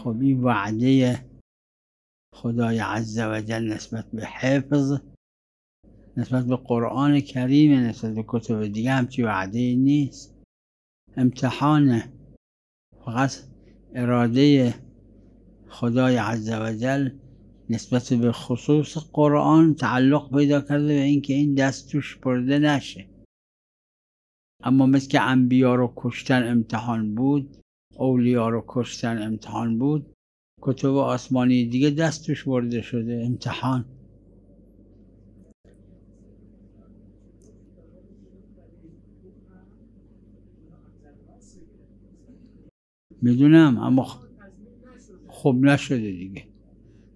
خب این وعده خدای عز و جل نسبت به حفظ، نسبت به قرآن کریم، نسبت به کتب دیگه همچی وعده نیست. امتحانه، فقط اراده خدای عز و جل نسبت به خصوص قرآن تعلق پیدا کرده به اینکه این دست توش برده نشه. اما مثل که انبیا رو کشتن امتحان بود، اولیا رو کشتن امتحان بود، کتب آسمانی دیگه دست توش برده شده امتحان. میدونم، اما خب نشده دیگه،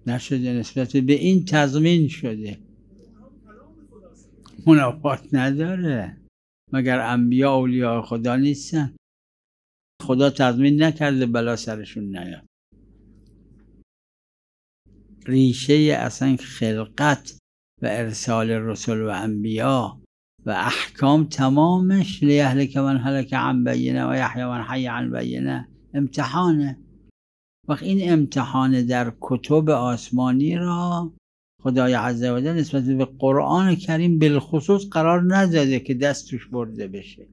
نشده، نسبت به این تضمین شده، منافات نداره. مگر انبیا اولیاء خدا نیستن؟ خدا تضمین نکرده بلا سرشون نیاد. ریشه اصلا خلقت و ارسال رسل و انبیا و احکام تمامش لیهلک من هلک عن بینه و یحیی من حی عن بینه امتحانه. وقت این امتحان در کتب آسمانی را خدای عز و جل نسبت به قرآن کریم بالخصوص قرار نداده که دست توش برده بشه.